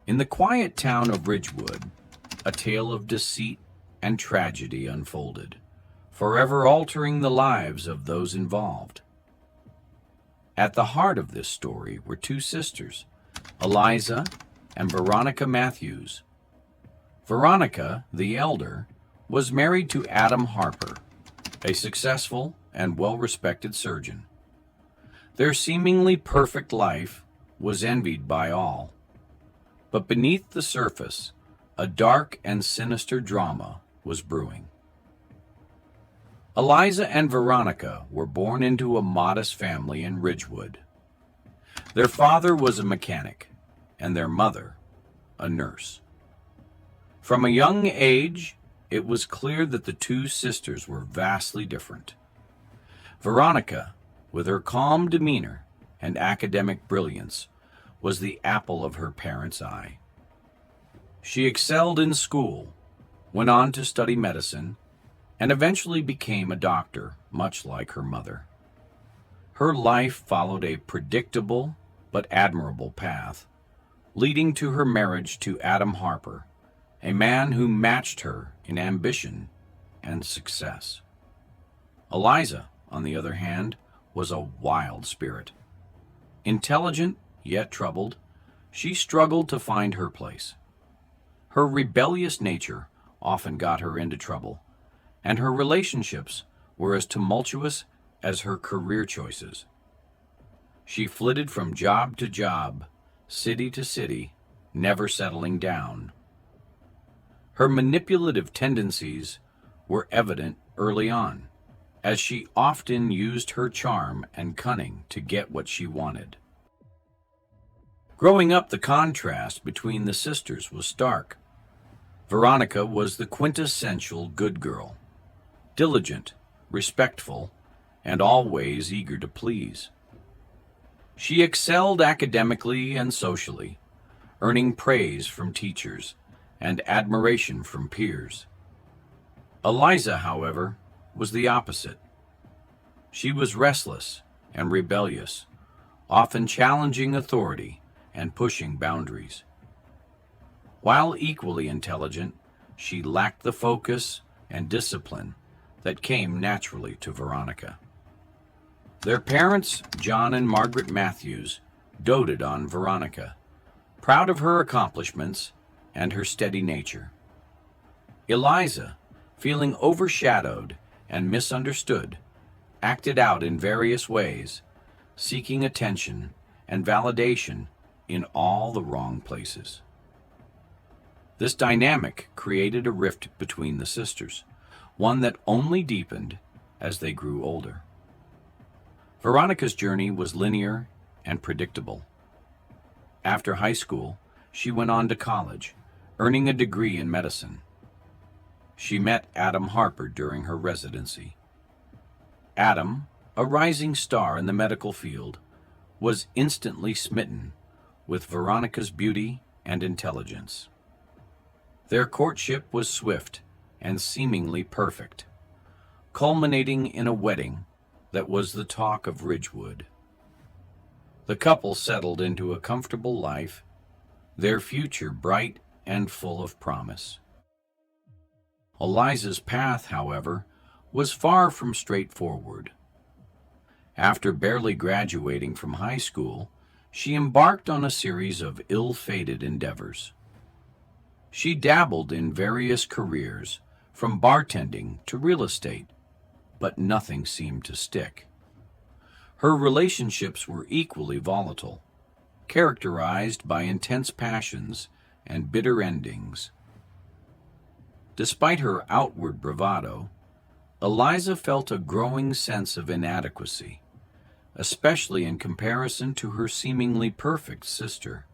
In the quiet town of Ridgewood, a tale of deceit and tragedy unfolded, forever altering the lives of those involved. At the heart of this story were two sisters, Eliza and Veronica Matthews. Veronica, the elder, was married to Adam Harper, a successful and well-respected surgeon. Their seemingly perfect life was envied by all. But beneath the surface, a dark and sinister drama was brewing. Eliza and Veronica were born into a modest family in Ridgewood. Their father was a mechanic, and their mother, a nurse. From a young age, it was clear that the two sisters were vastly different. Veronica, with her calm demeanor and academic brilliance, was the apple of her parents' eye. She excelled in school, went on to study medicine, and eventually became a doctor, much like her mother. Her life followed a predictable but admirable path, leading to her marriage to Adam Harper, a man who matched her in ambition and success. Eliza, on the other hand, was a wild spirit. Intelligent, yet troubled, she struggled to find her place. Her rebellious nature often got her into trouble, and her relationships were as tumultuous as her career choices. She flitted from job to job, city to city, never settling down. Her manipulative tendencies were evident early on, as she often used her charm and cunning to get what she wanted. Growing up, the contrast between the sisters was stark. Veronica was the quintessential good girl, diligent, respectful, and always eager to please. She excelled academically and socially, earning praise from teachers and admiration from peers. Eliza, however, was the opposite. She was restless and rebellious, often challenging authority and pushing boundaries. While equally intelligent, she lacked the focus and discipline that came naturally to Veronica. Their parents, John and Margaret Matthews, doted on Veronica, proud of her accomplishments and her steady nature. Eliza, feeling overshadowed and misunderstood, acted out in various ways, seeking attention and validation in all the wrong places. This dynamic created a rift between the sisters, one that only deepened as they grew older. Veronica's journey was linear and predictable. After high school, she went on to college, earning a degree in medicine. She met Adam Harper during her residency. Adam, a rising star in the medical field, was instantly smitten with Veronica's beauty and intelligence. Their courtship was swift and seemingly perfect, culminating in a wedding that was the talk of Ridgewood. The couple settled into a comfortable life, their future bright and full of promise. Eliza's path, however, was far from straightforward. After barely graduating from high school, she embarked on a series of ill-fated endeavors. She dabbled in various careers, from bartending to real estate, but nothing seemed to stick. Her relationships were equally volatile, characterized by intense passions and bitter endings. Despite her outward bravado, Eliza felt a growing sense of inadequacy, especially in comparison to her seemingly perfect sister.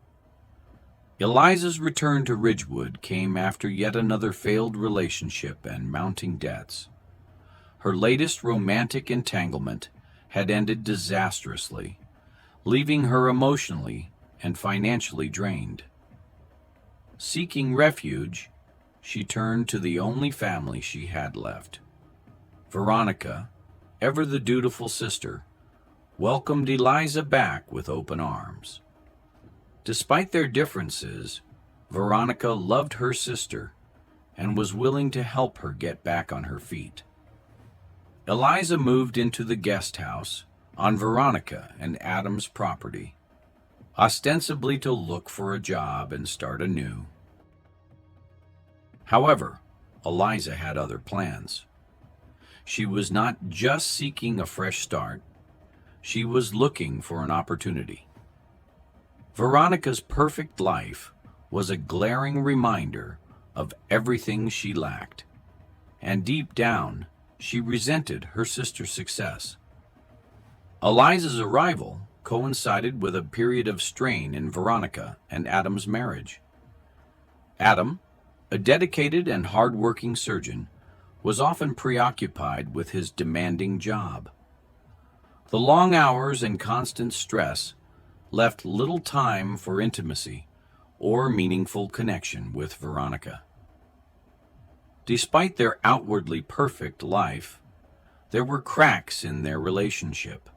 Eliza's return to Ridgewood came after yet another failed relationship and mounting debts. Her latest romantic entanglement had ended disastrously, leaving her emotionally and financially drained. Seeking refuge, she turned to the only family she had left. Veronica, ever the dutiful sister, welcomed Eliza back with open arms. Despite their differences, Veronica loved her sister and was willing to help her get back on her feet. Eliza moved into the guest house on Veronica and Adam's property, ostensibly to look for a job and start anew. However, Eliza had other plans. She was not just seeking a fresh start, she was looking for an opportunity. Veronica's perfect life was a glaring reminder of everything she lacked, and deep down, she resented her sister's success. Eliza's arrival coincided with a period of strain in Veronica and Adam's marriage. Adam, a dedicated and hard-working surgeon, was often preoccupied with his demanding job. The long hours and constant stress left little time for intimacy or meaningful connection with Veronica. Despite their outwardly perfect life, there were cracks in their relationship,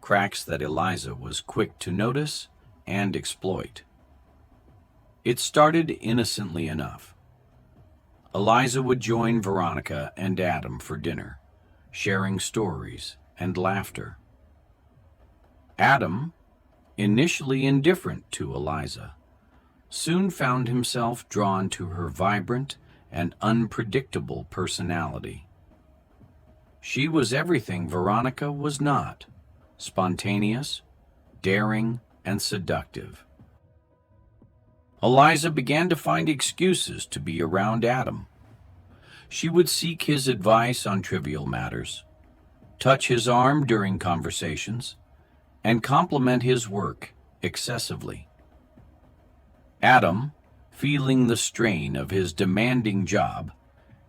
cracks that Eliza was quick to notice and exploit. It started innocently enough. Eliza would join Veronica and Adam for dinner, sharing stories and laughter. Adam, initially indifferent to Eliza, soon found himself drawn to her vibrant and unpredictable personality. She was everything Veronica was not: spontaneous, daring, and seductive. Eliza began to find excuses to be around Adam. She would seek his advice on trivial matters, touch his arm during conversations, and compliment his work excessively. Adam, feeling the strain of his demanding job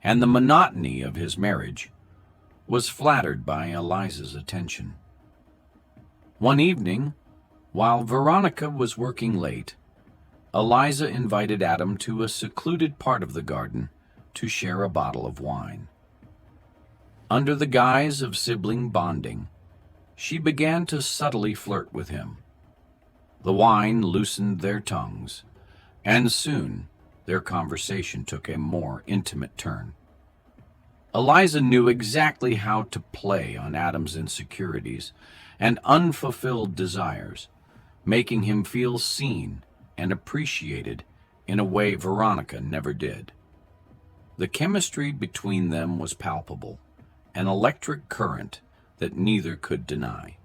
and the monotony of his marriage, was flattered by Eliza's attention. One evening, while Veronica was working late, Eliza invited Adam to a secluded part of the garden to share a bottle of wine. Under the guise of sibling bonding, she began to subtly flirt with him. The wine loosened their tongues, and soon their conversation took a more intimate turn. Eliza knew exactly how to play on Adam's insecurities and unfulfilled desires, making him feel seen and appreciated in a way Veronica never did. The chemistry between them was palpable, an electric current that neither could deny.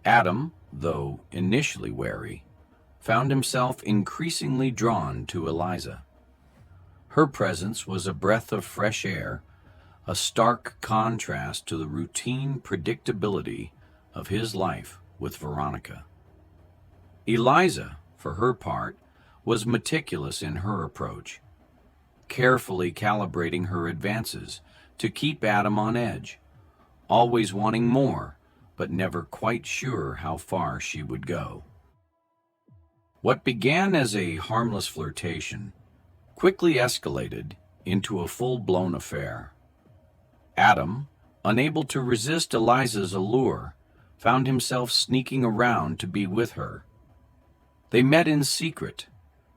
Adam, though initially wary, found himself increasingly drawn to Eliza. Her presence was a breath of fresh air, a stark contrast to the routine predictability of his life with Veronica. Eliza, for her part, was meticulous in her approach, carefully calibrating her advances to keep Adam on edge, always wanting more, but never quite sure how far she would go. What began as a harmless flirtation quickly escalated into a full-blown affair. Adam, unable to resist Eliza's allure, found himself sneaking around to be with her. They met in secret,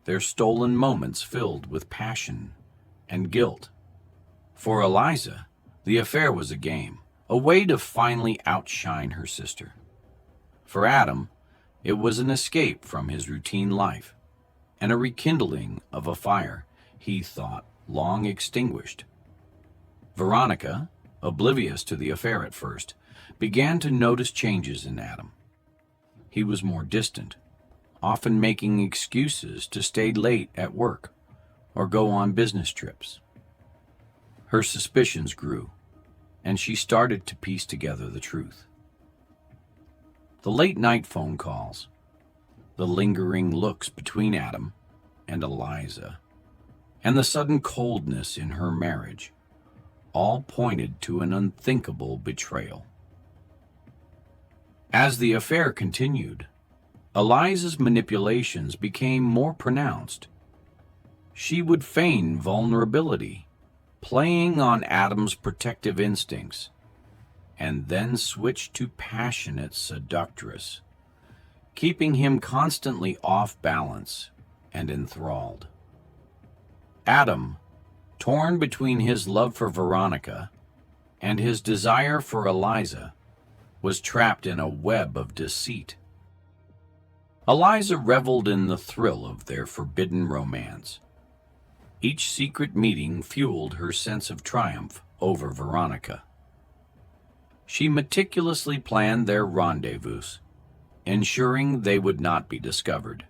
their stolen moments filled with passion and guilt. For Eliza, the affair was a game, a way to finally outshine her sister. For Adam, it was an escape from his routine life and a rekindling of a fire he thought long extinguished. Veronica, oblivious to the affair at first, began to notice changes in Adam. He was more distant, often making excuses to stay late at work or go on business trips. Her suspicions grew, and she started to piece together the truth. The late-night phone calls, the lingering looks between Adam and Eliza, and the sudden coldness in her marriage all pointed to an unthinkable betrayal. As the affair continued, Eliza's manipulations became more pronounced. She would feign vulnerability, playing on Adam's protective instincts, and then switch to passionate seductress, keeping him constantly off balance and enthralled. Adam, torn between his love for Veronica and his desire for Eliza, was trapped in a web of deceit. Eliza reveled in the thrill of their forbidden romance. Each secret meeting fueled her sense of triumph over Veronica. She meticulously planned their rendezvous, ensuring they would not be discovered.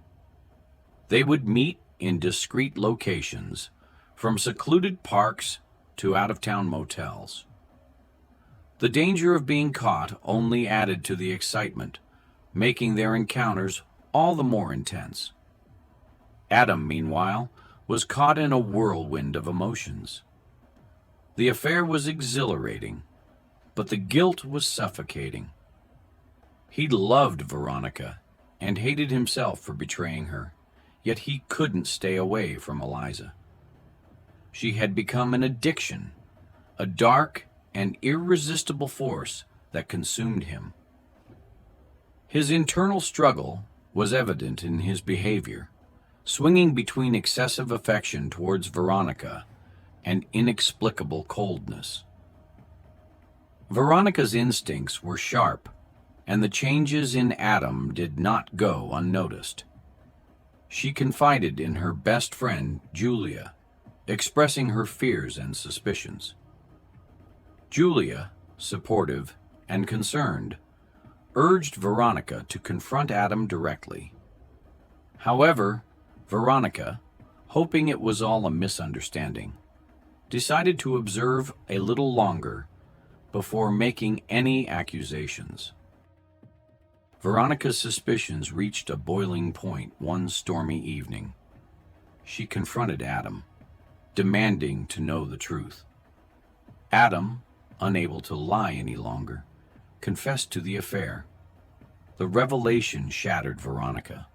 They would meet in discreet locations, from secluded parks to out-of-town motels. The danger of being caught only added to the excitement, making their encounters all the more intense. Adam, meanwhile, was caught in a whirlwind of emotions. The affair was exhilarating, but the guilt was suffocating. He loved Veronica and hated himself for betraying her, yet he couldn't stay away from Eliza. She had become an addiction, a dark and irresistible force that consumed him. His internal struggle was evident in his behavior, swinging between excessive affection towards Veronica and inexplicable coldness. Veronica's instincts were sharp, and the changes in Adam did not go unnoticed. She confided in her best friend, Julia, expressing her fears and suspicions. Julia, supportive and concerned, urged Veronica to confront Adam directly. However, Veronica, hoping it was all a misunderstanding, decided to observe a little longer before making any accusations. Veronica's suspicions reached a boiling point one stormy evening. She confronted Adam, demanding to know the truth. Adam, unable to lie any longer, confessed to the affair. The revelation shattered Veronica.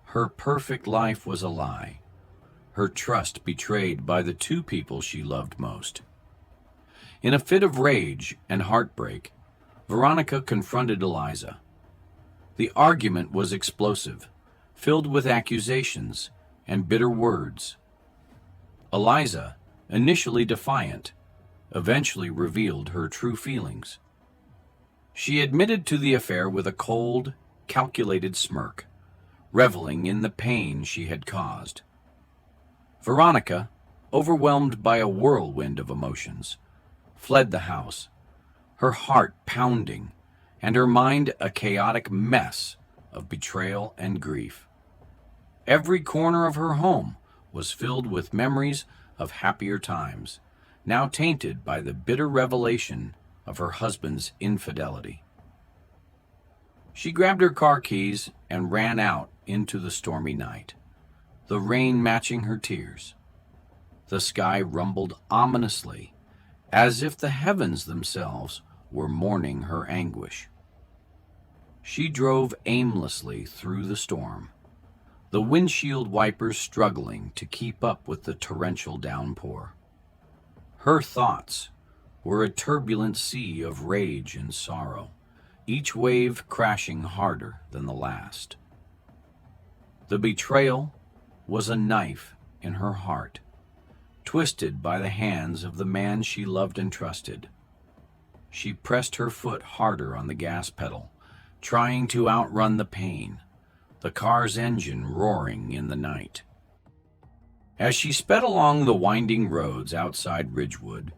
Her perfect life was a lie, her trust betrayed by the two people she loved most. In a fit of rage and heartbreak, Veronica confronted Eliza. The argument was explosive, filled with accusations and bitter words. Eliza, initially defiant, eventually revealed her true feelings. She admitted to the affair with a cold, calculated smirk, reveling in the pain she had caused. Veronica, overwhelmed by a whirlwind of emotions, fled the house, her heart pounding and her mind a chaotic mess of betrayal and grief. Every corner of her home was filled with memories of happier times, now tainted by the bitter revelation of her husband's infidelity. She grabbed her car keys and ran out into the stormy night, the rain matching her tears. The sky rumbled ominously, as if the heavens themselves were mourning her anguish. She drove aimlessly through the storm, the windshield wipers struggling to keep up with the torrential downpour. Her thoughts were a turbulent sea of rage and sorrow, each wave crashing harder than the last. The betrayal was a knife in her heart, twisted by the hands of the man she loved and trusted. She pressed her foot harder on the gas pedal, trying to outrun the pain, the car's engine roaring in the night. As she sped along the winding roads outside Ridgewood,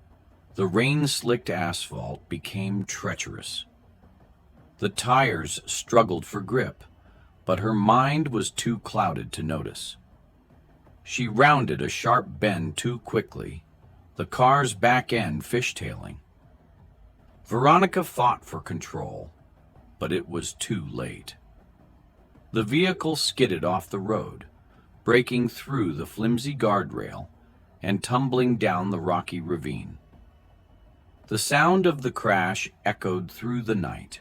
the rain-slicked asphalt became treacherous. The tires struggled for grip, but her mind was too clouded to notice. She rounded a sharp bend too quickly, the car's back end fishtailing. Veronica fought for control, but it was too late. The vehicle skidded off the road, breaking through the flimsy guardrail and tumbling down the rocky ravine. The sound of the crash echoed through the night,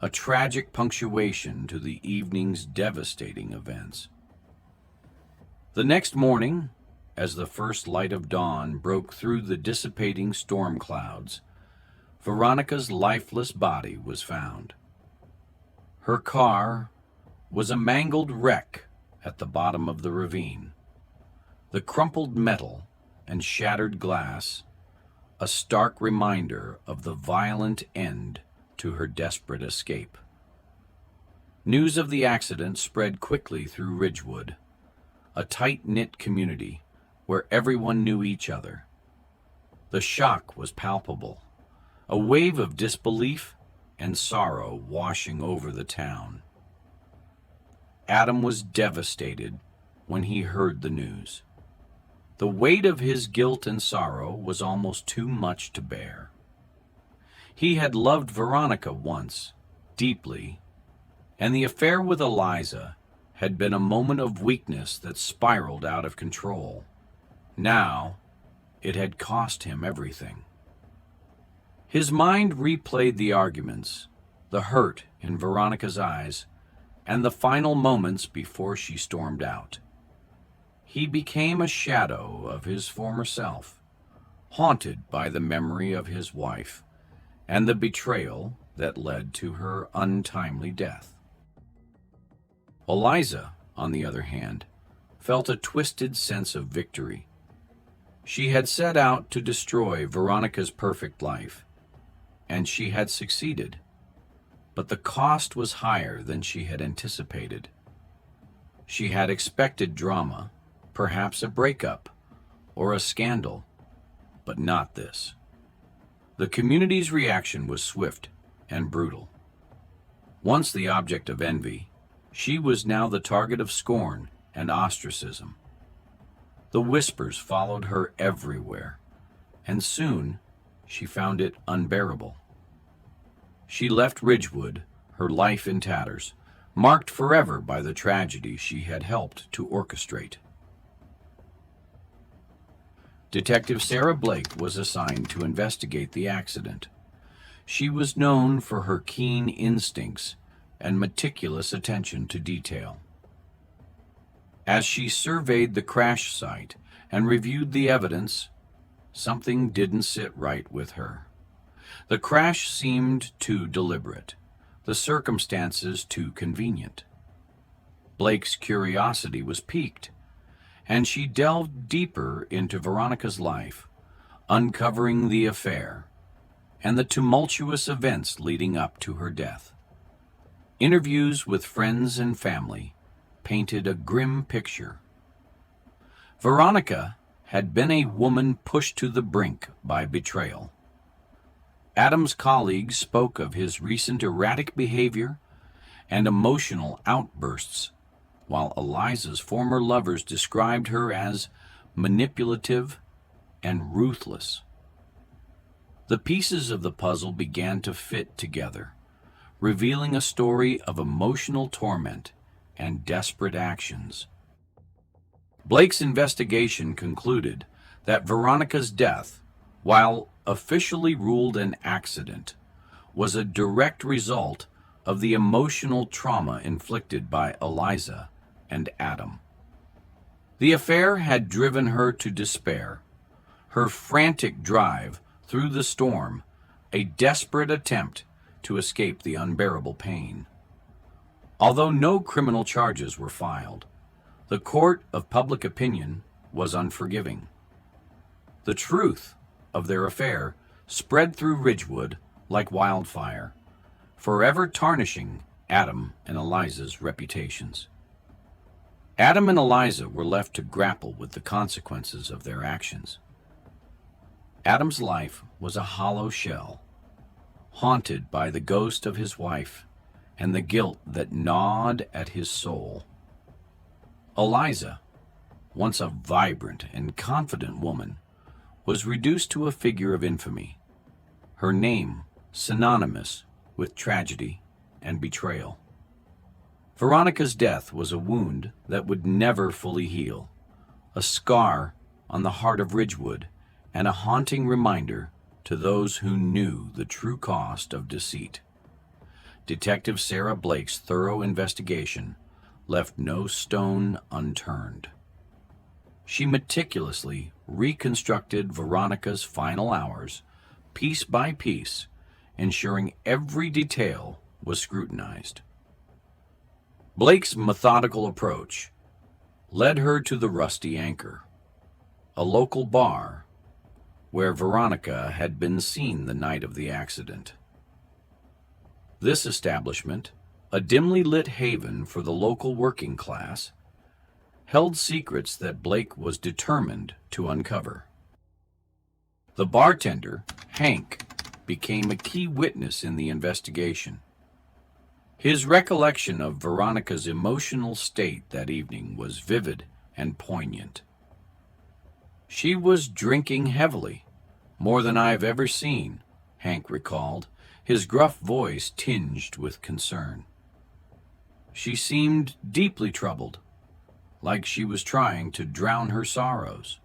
a tragic punctuation to the evening's devastating events. The next morning, as the first light of dawn broke through the dissipating storm clouds, Veronica's lifeless body was found. Her car was a mangled wreck at the bottom of the ravine. The crumpled metal and shattered glass, a stark reminder of the violent end to her desperate escape. News of the accident spread quickly through Ridgewood, a tight-knit community where everyone knew each other. The shock was palpable, a wave of disbelief and sorrow washing over the town. Adam was devastated when he heard the news. The weight of his guilt and sorrow was almost too much to bear. He had loved Veronica once, deeply, and the affair with Eliza had been a moment of weakness that spiraled out of control. Now, it had cost him everything. His mind replayed the arguments, the hurt in Veronica's eyes, and the final moments before she stormed out. He became a shadow of his former self, haunted by the memory of his wife and the betrayal that led to her untimely death. Eliza, on the other hand, felt a twisted sense of victory. She had set out to destroy Veronica's perfect life, and she had succeeded, but the cost was higher than she had anticipated. She had expected drama, perhaps a breakup or a scandal, but not this. The community's reaction was swift and brutal. Once the object of envy, she was now the target of scorn and ostracism. The whispers followed her everywhere, and soon she found it unbearable. She left Ridgewood, her life in tatters, marked forever by the tragedy she had helped to orchestrate. Detective Sarah Blake was assigned to investigate the accident. She was known for her keen instincts and meticulous attention to detail. As she surveyed the crash site and reviewed the evidence, something didn't sit right with her. The crash seemed too deliberate, the circumstances too convenient. Blake's curiosity was piqued, and she delved deeper into Veronica's life, uncovering the affair and the tumultuous events leading up to her death. Interviews with friends and family painted a grim picture. Veronica had been a woman pushed to the brink by betrayal. Adam's colleagues spoke of his recent erratic behavior and emotional outbursts, while Eliza's former lovers described her as manipulative and ruthless. The pieces of the puzzle began to fit together, revealing a story of emotional torment and desperate actions. Blake's investigation concluded that Veronica's death, while officially ruled an accident, was a direct result of the emotional trauma inflicted by Eliza and Adam. The affair had driven her to despair, her frantic drive through the storm a desperate attempt to escape the unbearable pain. Although no criminal charges were filed, the court of public opinion was unforgiving. The truth of their affair spread through Ridgewood like wildfire, forever tarnishing Adam and Eliza's reputations. Adam and Eliza were left to grapple with the consequences of their actions. Adam's life was a hollow shell, haunted by the ghost of his wife and the guilt that gnawed at his soul. Eliza, once a vibrant and confident woman, was reduced to a figure of infamy, her name synonymous with tragedy and betrayal. Veronica's death was a wound that would never fully heal, a scar on the heart of Ridgewood, and a haunting reminder to those who knew the true cost of deceit. Detective Sarah Blake's thorough investigation left no stone unturned. She meticulously reconstructed Veronica's final hours, piece by piece, ensuring every detail was scrutinized. Blake's methodical approach led her to the Rusty Anchor, a local bar where Veronica had been seen the night of the accident. This establishment, a dimly lit haven for the local working class, held secrets that Blake was determined to uncover. The bartender, Hank, became a key witness in the investigation. His recollection of Veronica's emotional state that evening was vivid and poignant. "She was drinking heavily, more than I've ever seen," Hank recalled, his gruff voice tinged with concern. "She seemed deeply troubled, like she was trying to drown her sorrows."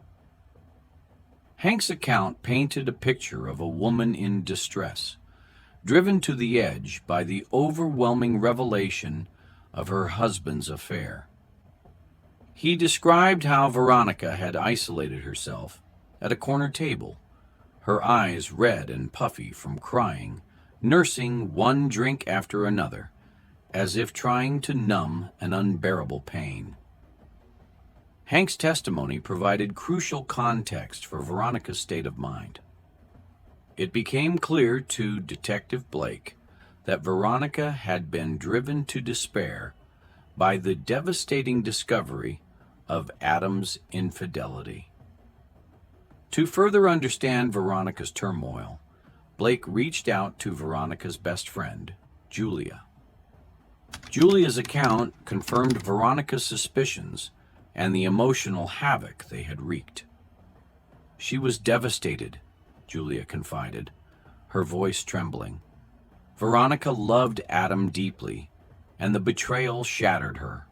Hank's account painted a picture of a woman in distress, driven to the edge by the overwhelming revelation of her husband's affair. He described how Veronica had isolated herself at a corner table, her eyes red and puffy from crying, nursing one drink after another, as if trying to numb an unbearable pain. Hank's testimony provided crucial context for Veronica's state of mind. It became clear to Detective Blake that Veronica had been driven to despair by the devastating discovery of Adam's infidelity. To further understand Veronica's turmoil, Blake reached out to Veronica's best friend, Julia. Julia's account confirmed Veronica's suspicions and the emotional havoc they had wreaked. "She was devastated," Julia confided, her voice trembling. "Veronica loved Adam deeply, and the betrayal shattered her."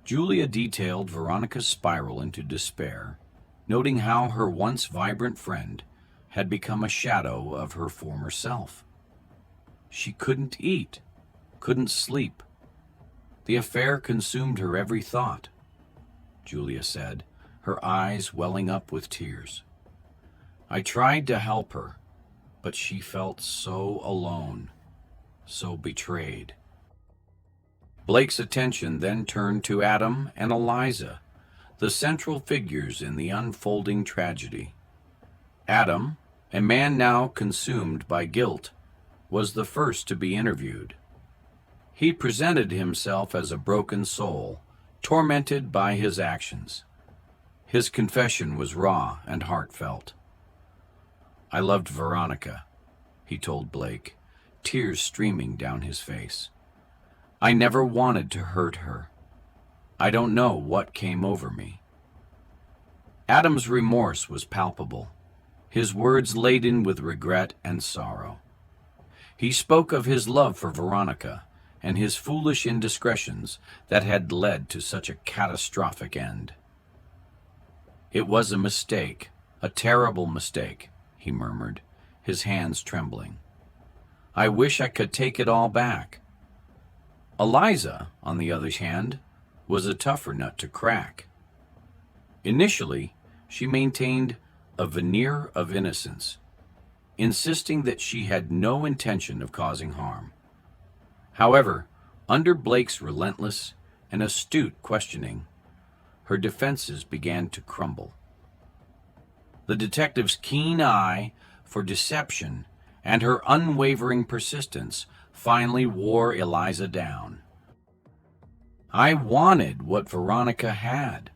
Julia detailed Veronica's spiral into despair, noting how her once vibrant friend had become a shadow of her former self. "She couldn't eat, couldn't sleep. The affair consumed her every thought," Julia said, her eyes welling up with tears. "I tried to help her, but she felt so alone, so betrayed." Blake's attention then turned to Adam and Eliza, the central figures in the unfolding tragedy. Adam, a man now consumed by guilt, was the first to be interviewed. He presented himself as a broken soul, tormented by his actions. His confession was raw and heartfelt. "I loved Veronica," he told Blake, tears streaming down his face. "I never wanted to hurt her. I don't know what came over me." Adam's remorse was palpable, his words laden with regret and sorrow. He spoke of his love for Veronica and his foolish indiscretions that had led to such a catastrophic end. "It was a mistake, a terrible mistake," he murmured, his hands trembling. "I wish I could take it all back." Eliza, on the other hand, was a tougher nut to crack. Initially, she maintained a veneer of innocence, insisting that she had no intention of causing harm. However, under Blake's relentless and astute questioning, her defenses began to crumble. The detective's keen eye for deception and her unwavering persistence finally wore Eliza down. "I wanted what Veronica had,"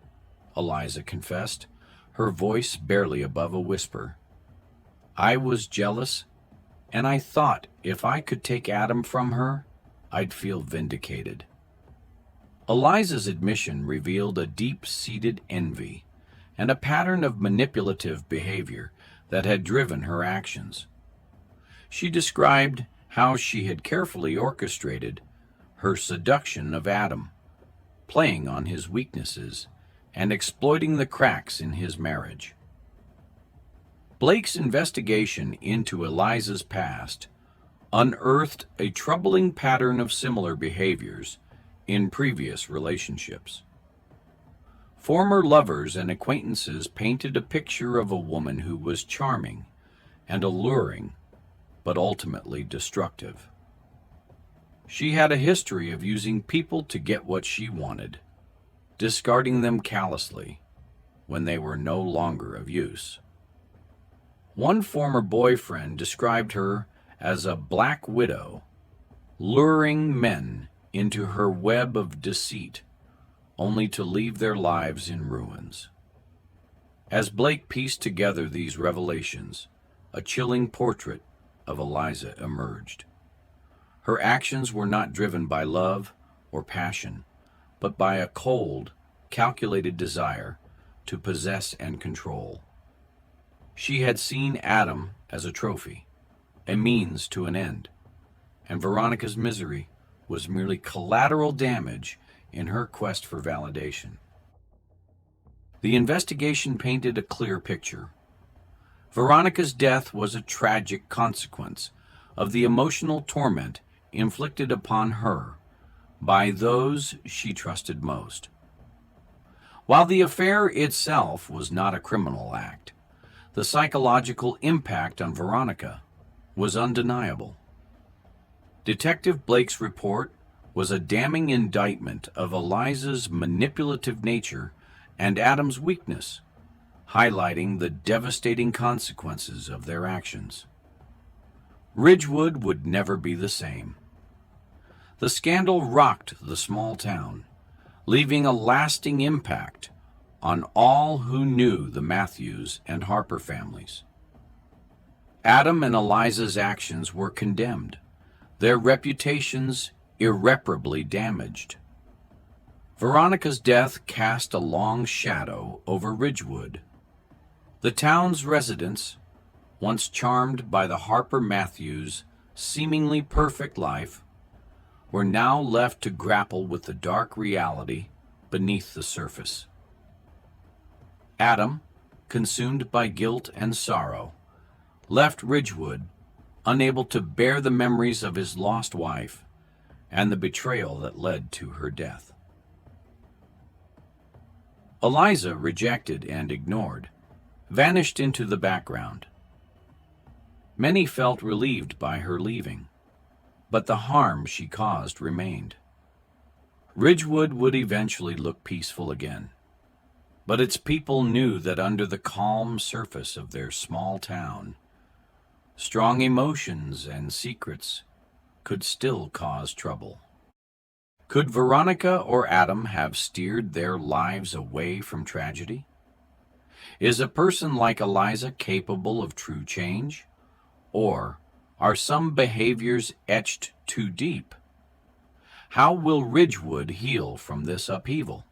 Eliza confessed, her voice barely above a whisper. "I was jealous, and I thought if I could take Adam from her, I'd feel vindicated." Eliza's admission revealed a deep-seated envy and a pattern of manipulative behavior that had driven her actions. She described how she had carefully orchestrated her seduction of Adam, playing on his weaknesses and exploiting the cracks in his marriage. Blake's investigation into Eliza's past unearthed a troubling pattern of similar behaviors in previous relationships. Former lovers and acquaintances painted a picture of a woman who was charming and alluring, but ultimately destructive. She had a history of using people to get what she wanted, discarding them callously when they were no longer of use. One former boyfriend described her as a black widow, luring men into her web of deceit, only to leave their lives in ruins. As Blake pieced together these revelations, a chilling portrait of Eliza emerged. Her actions were not driven by love or passion, but by a cold, calculated desire to possess and control. She had seen Adam as a trophy, a means to an end, and Veronica's misery was merely collateral damage in her quest for validation. The investigation painted a clear picture. Veronica's death was a tragic consequence of the emotional torment inflicted upon her by those she trusted most. While the affair itself was not a criminal act, the psychological impact on Veronica was undeniable. Detective Blake's report was a damning indictment of Eliza's manipulative nature and Adam's weakness, highlighting the devastating consequences of their actions. Ridgewood would never be the same. The scandal rocked the small town, leaving a lasting impact on all who knew the Matthews and Harper families. Adam and Eliza's actions were condemned, their reputations irreparably damaged. Veronica's death cast a long shadow over Ridgewood. The town's residents, once charmed by the Harper Matthews' seemingly perfect life, were now left to grapple with the dark reality beneath the surface. Adam, consumed by guilt and sorrow, left Ridgewood unable to bear the memories of his lost wife and the betrayal that led to her death. Eliza, rejected and ignored, vanished into the background. Many felt relieved by her leaving, but the harm she caused remained. Ridgewood would eventually look peaceful again, but its people knew that under the calm surface of their small town, strong emotions and secrets could still cause trouble. Could Veronica or Adam have steered their lives away from tragedy? Is a person like Eliza capable of true change? Or are some behaviors etched too deep? How will Ridgewood heal from this upheaval?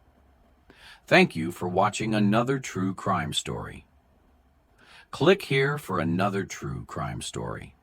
Thank you for watching another true crime story. Click here for another true crime story.